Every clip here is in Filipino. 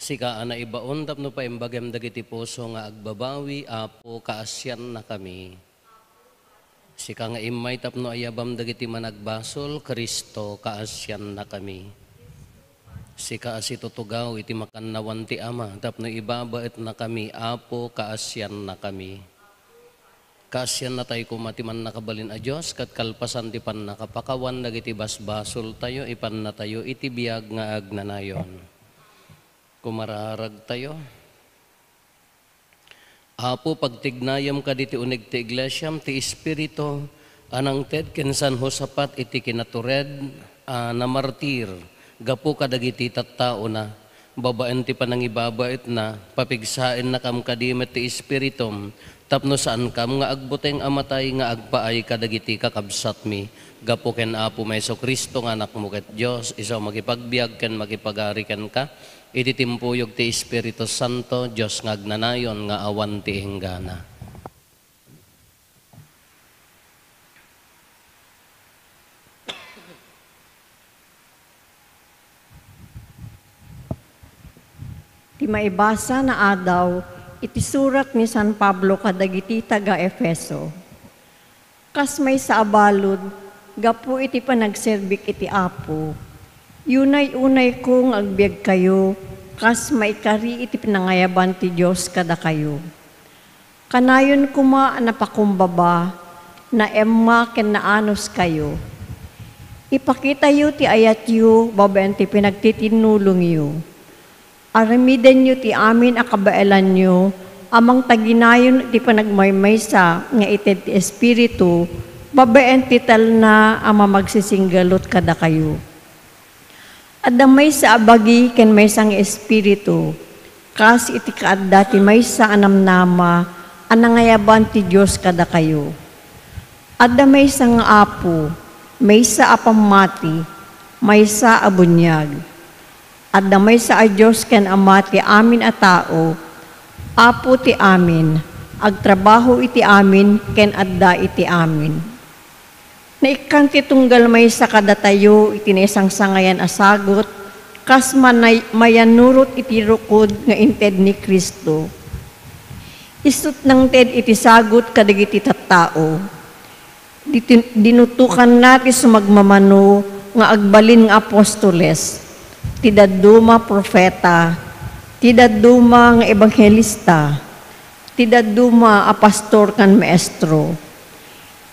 Sika ana ibaon tapno pa imbagam dagiti puso nga agbabawi apo kaasyan na kami. Sika nga imay tapno ayabam dagiti managbasol Kristo kaasyan na kami. Sika asitutugaw iti makannawan ti Ama tapno ibabaet na kami apo kaasyan na kami. Kaasyan na tayo kumatiman nakabalin a Diyos kat kalpasan ti pan nakapakawan dagiti basbasol tayo ipan na tayo iti biyag nga agnanayon. Kumararag tayo. Apo pagtignayam ka diti unig ti iglesyam ti Espiritu anang ted kensan hosapat iti kinatured na martir gapu kadagiti tattao na babaen ti panangibabait na papigsain na kam kadimet ti Espiritum tapno saan kam nga agbuteng amatay nga agpaay kadagiti kakabsat mi gapu ken Apo Meso Kristo nga anak mo ket Dios iso magipagbiag ken magipagari ken ka iti timpuyog ti Espiritu Santo Dios nga agnanayon nga awan ti hinggana. Ti maibasa na adaw iti surat ni San Pablo kadagiti taga Efeso. Kas may sa abalod, gapu iti panagserbik iti Apo. Yunay-unay kong agbiag kayo, kas maikari iti pinangayaban ti Diyos kada kayo. Kanayon kuma napakumbaba, na emma ken naanos kayo. Ipakita yu ti ayat yu, babaen ti pinagtitinulong yu. Aramiden yu ti amin akabaelan yu, amang taginayon ti panagmaymaysa nga ited ti Espiritu, babaen ti tal na ama magsisinggalot kada kayo. Adamay sa abagi ken may sang Espiritu, kas iti kaadda ti may sa anamnama, anangayaban ti Diyos kada kayo. Adamay sang Apo, may sa apamati, may sa abunyag. Adamay sa a Diyos ken Ama ti amin a tao, Apo ti amin, agtrabaho iti amin ken adda iti amin. Naikan ti tunggal may sa kadatayo iti naisang sangayan asagot, kas mayanurot iti rukod nga inted ni Kristo. Isut nang ted iti sagot kadagiti tattao. Dinutukan natin sumagmamano nga agbalin nga apostoles, tidaduma profeta, tidaduma nga ebanghelista, tidaduma a pastor kan maestro.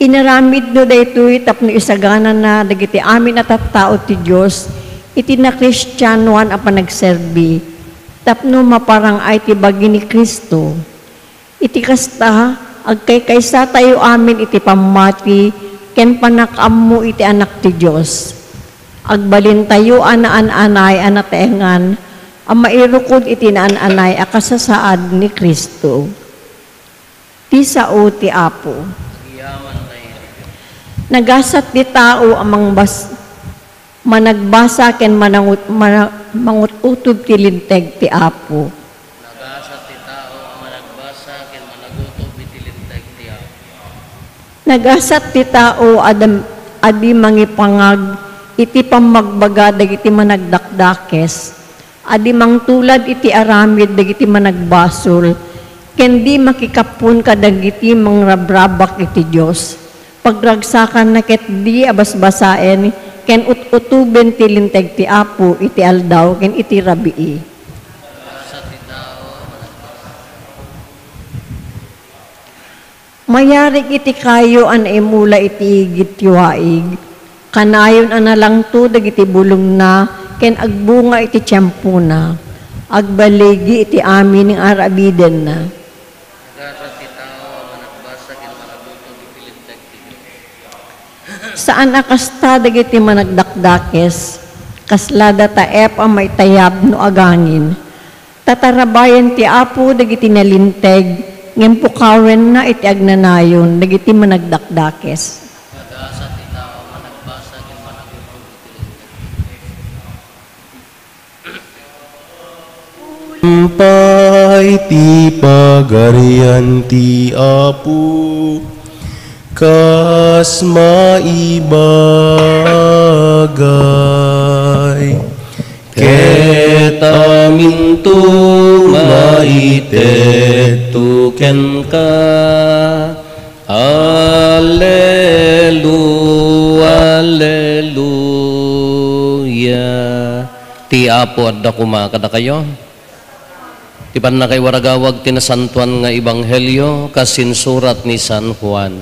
Inaramid no daytoy tapno isagana na dagiti amin at tattao ti Dios iti na Kristyanuan a panagserbi tapno maparang ay ti bagi ni Kristo. Iti kasta agkaykaysa tayo amin iti pamati ken panakaammo iti anak ti Dios. Agbalin tayo anaan-anay anatengan ang mairukod iti naan-anay a kasasaad ni Kristo. Ti sao ti Apo. Nagasat di tao amang managbasa ken mangututob ti linteg ti Apo. Nagasat ti tao managbasa ken managutob iti linteg ti Apo. Nagasat ti tao adi mangipangag iti pamagbaga dagiti managdakdakes. Adi mangtulad iti aramid dagiti managbasol ken di makikapun kadagiti mangrabrabak iti Dios. Pagragsakan na ket di abasbasaen ken utuben ti linteg ti Apo iti aldaw ken iti rabii. Mayarig iti kayo an emula iti gitwaig. Kanayon analang to dagiti bulong na ken agbunga iti tiyempo na. Agbaligi iti amin ng arabiden na. Saan akasta dagiti managdakdakes, kaslada taep ang may tayab no agangin. Tatarabayan ti Apo dagiti nalinteg, ngem pukawen na iti agnanayon dagiti managdakdakes. Pag-asa ti tao managbasa ken managutob iti linteg. Umpay ti pagarian ti Apo, kas maibagay ket amin to ken ka. Alleluia, alleluia. Ti Apo adda kuma kada kayo. Ti pan na kay waragawag tinasantuan nga ebanghelyo kasinsurat ni San Juan.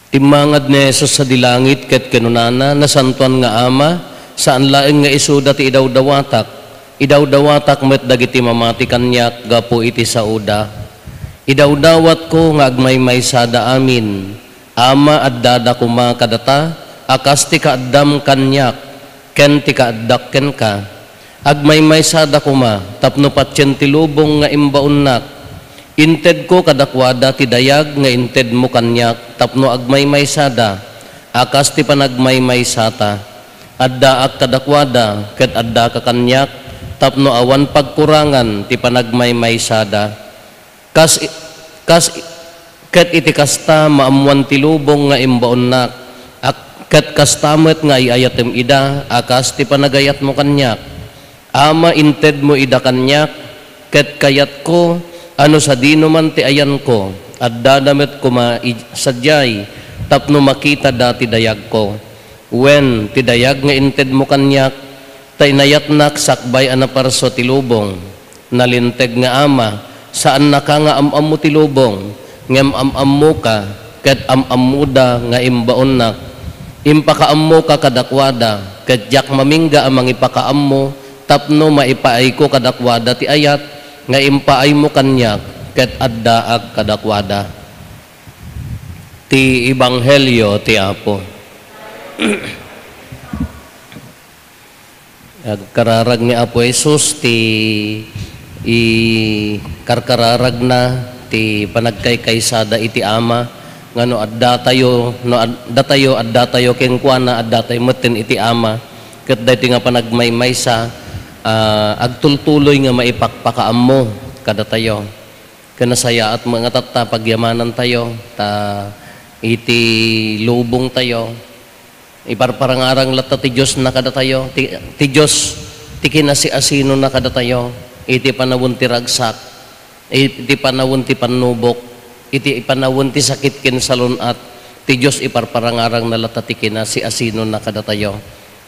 Timangad ni Jesus sa dilangit ket kenunana nasantuan nga Ama saan laeng nga isuda ti idawdawatak. Idawdawatak met dagiti mamati kanyak gapo iti sauda. Idawdawat ko nga agmaymay sada amin. Ama addada kuma kadata akas ti kaaddam kanyak ken ti kaaddak ken ka. Agmaymay sada kuma tapno patyen ti lubong nga imbaunnak. Inted ko kadakwada ti dayag nga inted mo kanyak tapno agmaymay sada akas ti panagmaymay sata adda ak kadakwada ket adda ka kanyak tapno awan pagkurangan ti panagmaymay sada kas ket iti kasta maamuan ti lubong nga imbaonnak ket kastamet nga iayatem ida akas ti panagayat mo kanyak. Ama inted mo ida kanyak ket kayat ko ano sa dino man ti ayan ko, at dadamet ko sadyay, tapno makita dati dayag ko. Wen, ti dayag nga inted mo kanyak, tay nayatnak sakbay anaparso ti lubong, nalinteg nga Ama, saan na ka nga amam mo ti lubong, ngem amam mo ka, ket amam mo da nga imbaonnak, impakaam mo ka kadakwada, ket jak mamingga amang ipakaam mo, tapno maipaay ko kadakwada ti ayat, nga impaay mo kanyak ket addaag kadakwada. Ti ebanghelyo ti Apo. Kararag ni Apo Jesus ti karkararag na ti panagkaykaysada iti Ama ngano adda tayo ken kuana adda tayo metten iti Ama ket daytoy nga panagmaymaysa agtultuloy nga maipakpakaam mo kada tayo kanasaya at mga tata pagyamanan tayo ta iti lubong tayo iparparangarang lata ti Diyos na kada tayo ti Diyos ti kinasiasino na kada tayo iti panawon ti ragsak iti panawon ti panubok iti panawon ti sakit ken salunat ti Diyos iparparangarang na lata ti kinasiasino na kada tayo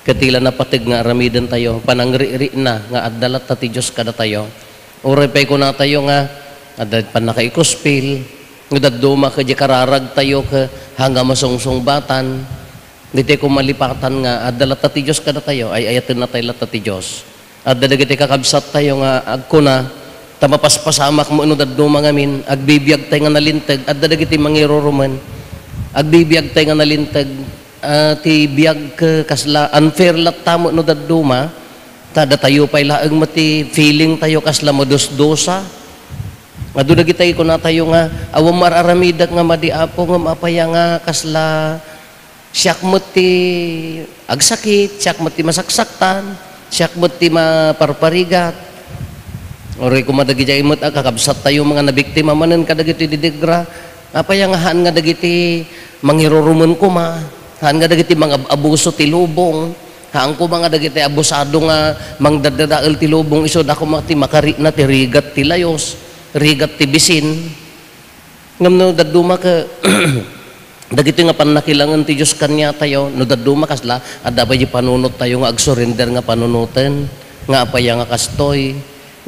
katila na patig nga aramidan tayo, panangri-ri na nga addalat ta ti Diyos kada tayo. Urepay ko na tayo nga, adad panakaikuspil, nga daduma ka di kararag tayo ka hanggang masungsong batan, dito ko malipatan nga addalat ta ti Diyos kada tayo, ay ayatin na tayo lat ti Diyos. Adadagiti kakabsat tayo nga agkuna, tamapaspasamak mo ino daduma ngamin, agbibiyag tayo nga nalintag, adadagiti mangiruruman, agbibiyag tayo nga nalintag, ti biyag kasla unfair lat tamo no daduma tada tayo pay laeng mati feeling tayo kasla modus-dosa adu dagiti ko na tayo nga awam mararamidak nga madiapo nga mapaya nga kasla siyak mati agsakit siyak mati masaksaktan siyak mati maparparigat ori ko madagiti imot kakabsat tayo mga nabiktima manen kadagiti didigra apaya nga haan nga dagiti mangirurumen ko haan nga dagiti mga abuso ti lubong, haan ko mga dagiti abusado nga mangdadadaal ti lubong iso dako mati makari na ti rigat ti layos, rigat ti bisin. Ngam no daduma ka dagiti nga panakilangan ti Dios kanya tayo, no daduma kasla adda pa di panunot tayo nga agsurrender nga panunuten, nga apaya nga kastoy.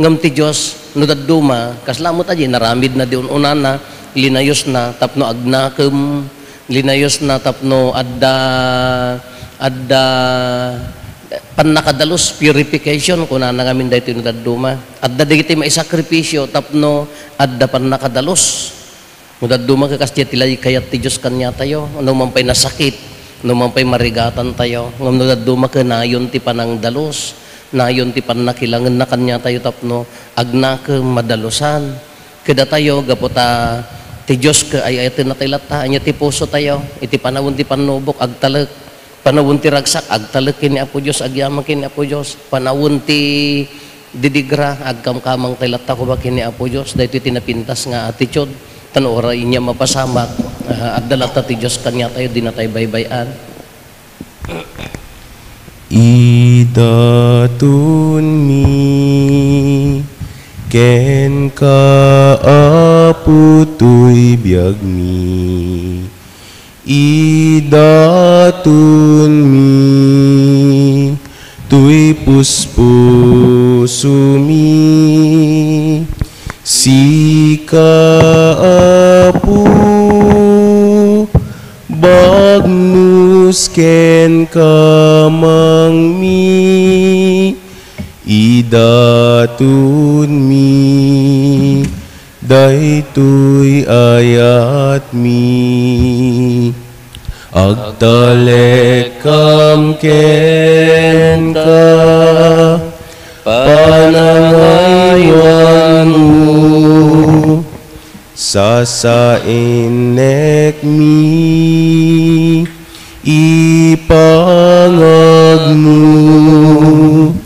Ngam ti Dios no daduma kasla mo tayo naramid na diun unana, linayos na tapno agnakem linayos na tapno adda panakadalos purification kuna na ngamin dayto no daduma adda digiti maisakripisyo tapno adda panakadalos no daduma ka kasya tilay kayat ti Dios kanya tayo no man pay nasakit no man pay marigatan tayo ngam no daduma ka nayon ti panangdalos nayon ti panakilangan na kanya tayo tapno agna ka madalusan kada tayo gapota ti Diyos ka ay ayatin na tayo lata, anya ti puso tayo, iti panawon ti panubok, agtalak, panawon ti ragsak, agtalak kini Apo Diyos, agyaman kini Apo Diyos, panawon ti didigra, agkamkamang tayo lata ko ba kini Apo Diyos, dahil iti tinapintas nga attitude, tanora inya mapasamak, agdalata ti Diyos kanya tayo, di na tayo baybayan. Idatun mi ken ka apo to'y biyag mi. Idatun mi to'y puspuso mi. Sika apo bagnus ken kamang mi. Idatun mi daytoy ayat mi. Agtalekam ken ka panangaywan mo. Sasainek mi ipangag mo.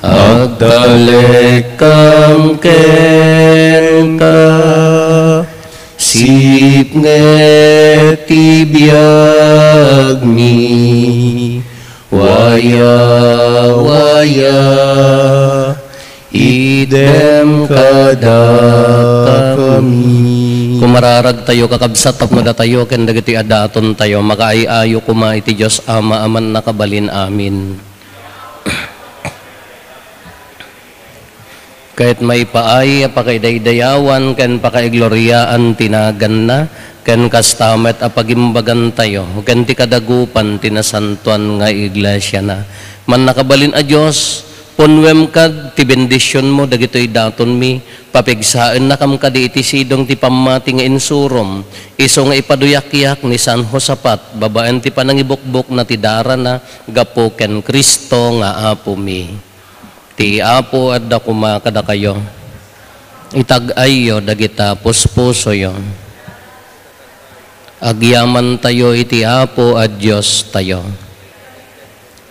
Agtalekam ken ka sipnget tibiyag mi. Waya idem kada kami. Kumararag tayo kakabsat tapno da tayo ken dagiti adaton tayo makaayayo kuma iti Dios Ama aman nakabalin amin. Kahit may paay pakaidaydayawan ken pakaigloriaan tinagan na ken kastamet apagimbagan tayo ken ti kadagupan tinasantuan nga iglesia na man nakabalin a Dios punwem kad ti bendisyon mo dagitoy daton mi papigsaan na kam kadi iti sidong ti pamati nga insurom iso nga ipaduyak-yak ni San Josapat babaen ti panangibukbok na ti dara na gapo ken Kristo nga apo mi. Ti apo at dakuma kada kayo itag-ayo dagita puspuso yo agyaman tayo iti apo at Diyos tayo.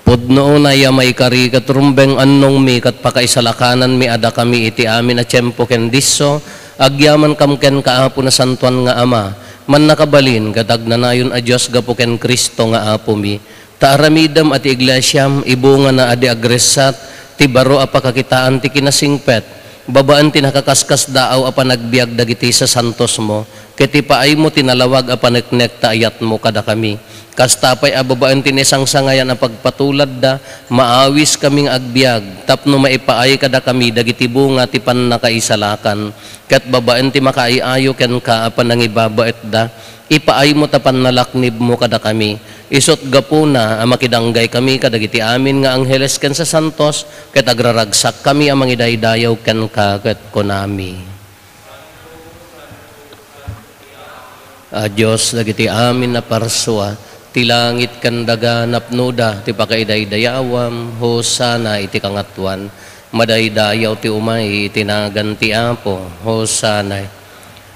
Pudno na ya may kari katrumbeng annong mi kat pakaisalakanan mi ada kami iti amin a tiyempo ken disso agyaman kam ken kaapo na santuan nga ama man nakabalin kadag nanayon a Diyos gapo ken Kristo nga apo mi taaramidam at iglesyam ibunga na adi agresat ti baro apakakitaan ti kinasingpet babaan ti nakakaskas daaw apa nagbiag dagiti sa santos mo keti paay mo tinalawag apa neknek ta ayat mo kada kami kastapay ababaan ti nesangsangayan a pagpatulad da maawis kaming agbiag tapno maipaay kada kami dagiti bunga ti pannakaisalakan ket babaan ti makaiayo ken ka apa nangibabaet da ipaay mo tapan nalaknib mo kada kami isot gapuna ang makidanggay kami kadagiti amin nga angheles ken sa santos ket agraragsak kami ang mangidaydayaw ken kaket konami. Diyos dagiti amin na parswa ti langit ken daga napnoda ti pakaidaydayawam hosana iti kangatuan madaydayaw ti umay tinagan ti apo hosana.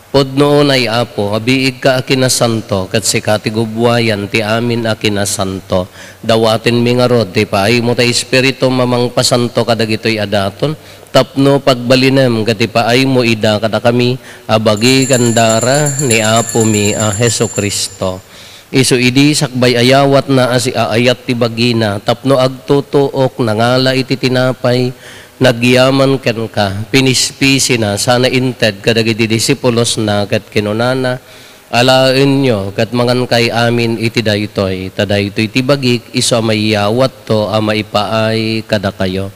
Podno ay apo, abiig ka akinasanto, kat si katigubwayan ti amin akinasanto. Dawatin mi nga rod, ti paay mo ta espiritu mamang pasanto kadagitoy adaton. Tapno pagbalinem, kati paay mo ida kada kami, abagi kandara ni apo mi a Heso Kristo. Isu idi sakbay ayawat na asi aayat ti bagina, tapno agtutuok nangala iti tinapay, nagyaman ken ka pinispisi na sana inted kadagiti disipulos na ket kinunana alaen nyo ket mangan kay amin iti daytoy tadaytoy ti bagik isu mayawat to a maipaay kada kayo.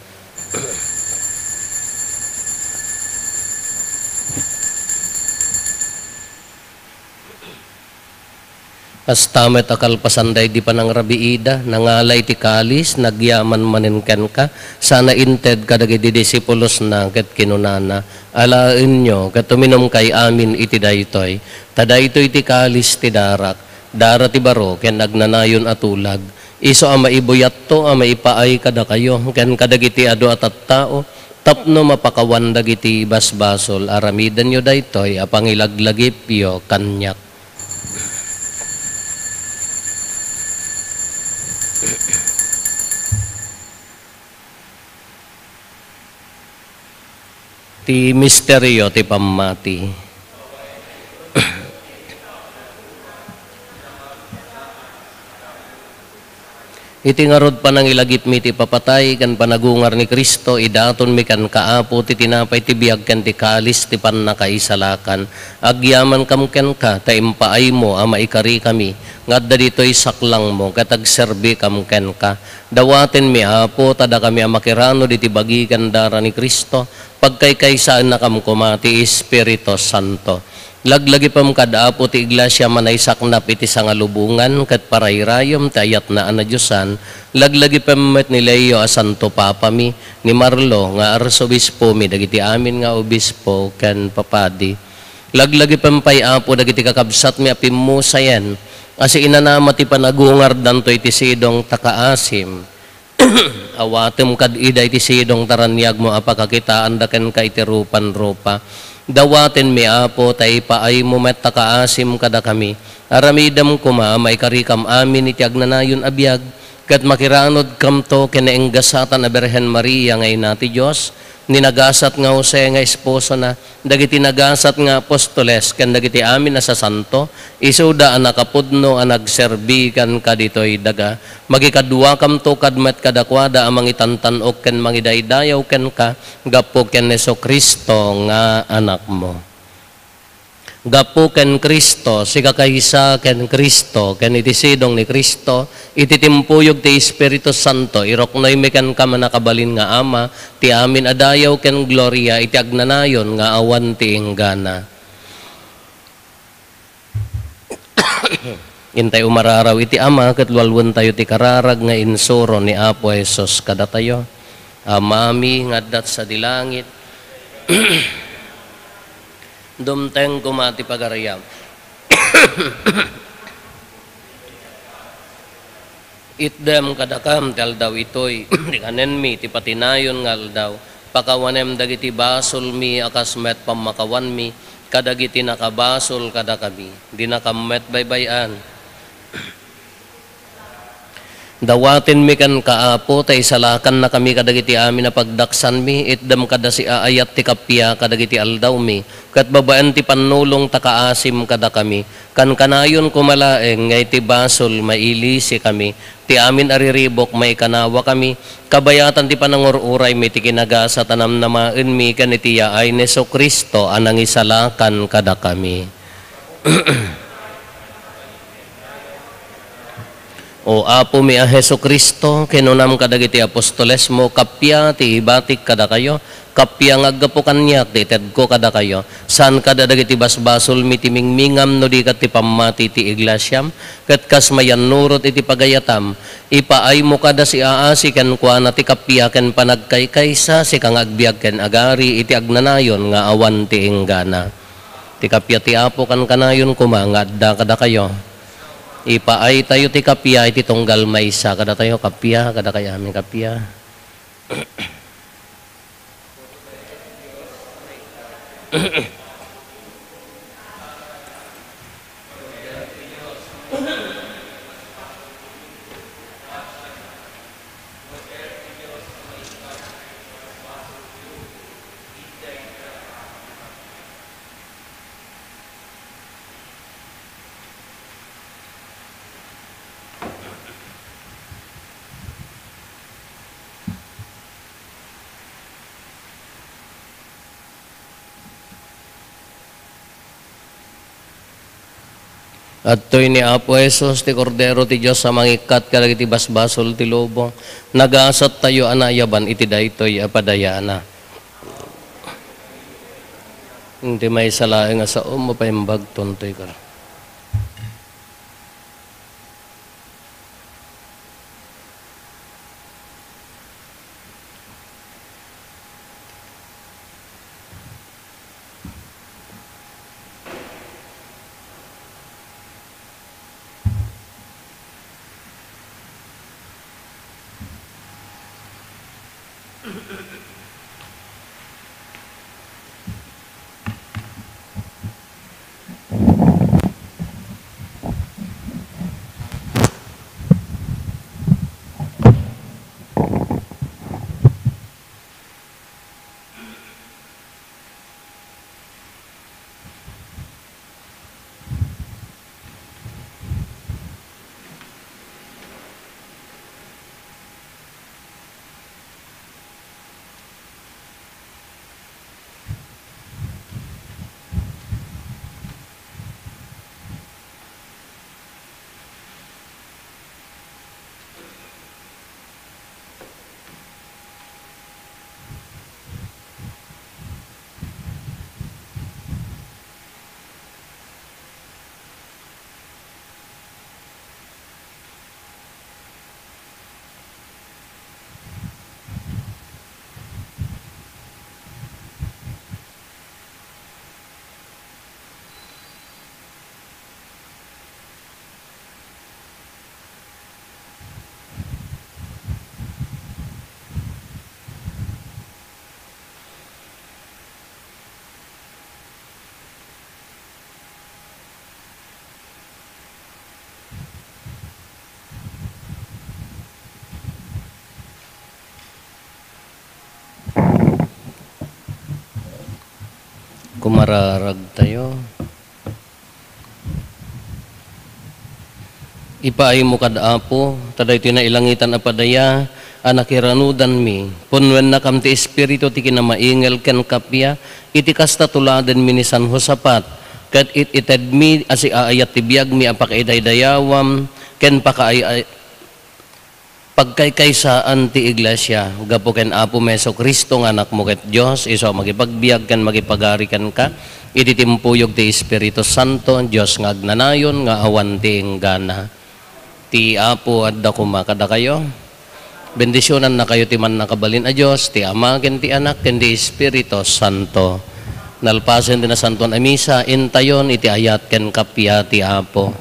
Kastamet akal pasanday di panang rabiida, nangalay ti kalis, nagyaman maninken ka, sana inted kadagiti disipulos na ket kinunana, alaen nyo, ket tuminom kay amin iti daytoy, tadaytoy ti kalis ti darak, dara ti baro, ken nagnanayon atulag, iso a maibuyat to, a maipaay kada kayo, ken kadagiti adu at tao, tapno mapakawan dagiti basbasol, aramidan nyo daytoy, apangilaglagip yo kanyak. Ti misteryo ti pamati. Iti ngarod pa nang ilagip mi ti papatay, kan panagungar ni Kristo, idaton mi kan kaapo, ti tinapay ti biyag kan ti kalis, ti pan nakaisalakan. Agyaman kam ken ka, ta impaay mo, ama ikari kami, ngadda dito'y saklang mo, katag serbi kam ken ka. Dawaten mi apo, tada kami amakirano, diti bagigan dara ni Kristo, pagkaykaysaan na kam kumati, Espiritu Santo. Laglagi pam kadaapo ti iglesia manay saknap iti sangalubungan kat parayrayom ti ayat na anadyosan. Laglagi pam met ni Leo a Santo Papa mi, ni Marlo nga arsobispo mi, dagiti amin nga obispo ken papadi. Laglagi pam pay apo dagiti kakabsat mi apimusayan, asi inanama ti panagungar danto iti sidong takaasim. Awatem kad ida iti sidong taranyag mo apakakitaan daken ka iti rupan-rupa. Dawaten mi apo, tay paay mo met takaasim kada kami. Aramidam kuma, may karikam amin iti agnanayon abiyag, kat makiranod kamto kenaenggasatan a Berhen Maria ngay nati Diyos, ninagasat nga Jose nga esposo na, dagiti nagasat nga apostoles, ken dagiti amin na sa santo, isuda ang nakapudno ang nagserbi kan kaditoy daga, magikadwa kamto kadmet kadakwada amang itantanok ken mangidaydayaw ken ka, gapo ken Heso Kristo nga anak mo. Gapo ken Kristo, sikakaysa ken Kristo, ken iti sidong ni Kristo, iti timpuyog ti Espiritu Santo, iroknoy mi ken ka manakabalin nga ama, ti amin adayaw ken gloria, iti agnanayon nga awan ti inggana. Intay umararaw iti ama, ket lualwan tayo ti kararag nga insuro ni Apo Jesus kada tayo. Amami ngaddat sa dilangit, dumteng kumati pagarayam. Itdem kadakam tal daw itoy, dikanen mi ti patinayon ngal daw, pakawanem dagiti basol mi akasmet pamakawan mi, kadagiti nakabasol kada kami, di nakamet baybayan. Dawatin mi kan kaapo, tay salakan na kami kadagiti amin na pagdaksan mi, itdam kada si aayat ti kapya kadagiti aldaw mi, kat babaan ti panulong takaasim kada kami, kan kanayon kumalaeng ngay ti basol mailisi kami, ti amin ariribok may kanawa kami, kabayatan ti panangururay mi ti kinagasa tanam namaen mi kan itiya ay Heso Kristo anang isalakan kada kami. O apo mi a Heso Kristo, kinunam kadagiti apostoles mo, kapya ti ibatik kada kayo, kapya ngaggapo kanyak, ti tedko kada kayo, saan kada dagiti basbasol mi ti mingmingam no di kat ti pamati ti iglesyam, kat kas mayan nurot iti pagayatam, ipaay mo kada si aasi ken kuana ti kapya ken panagkaykaysa, si kang agbiag ken agari, iti agnanayon nga awan ti inggana. Ti kapya ti apo kan kanayon kumangadda kada kayo. Ipaay tayo ti kapya, iti tunggal maysa, kada tayo kapya, kada kaya amin kapya. At to'y ni Apo Jesus, ti Kordero ti Diyos sa mangikat kadagiti basbasol ti lobo, nagasat tayo anayaban iti daytoy apadayana. Hindi may salaeng nga sa mapaimbag tontoy ka. Kumararag tayo. Ipaay mo kadapo, taday ito na ilangitan apadaya, anakiranudan mi, punwen na kam ti espiritu ti kinamaingel ken kapya, iti kasta tuladen mi ni San Josapat, ket ited mi asi aayat ti biag mi apakaidayawam, ken pagkaykaysaan ti iglesia, gapo ken Apo Meso Kristo nga anak mo ket Dios, iso magipagbiag ken magipagari ka, iti timpuyog ti Espiritu Santo, Dios nga agnanayon nga awan ti inggana. Ti Apo at dakuma kada kayo. Bendisyonan na kayo ti man nakabalin a Diyos, ti Ama, ken ti Anak, ken ti Espiritu Santo. Nalpasen din na santon a misa, intayon iti ayat ken kapya ti Apo.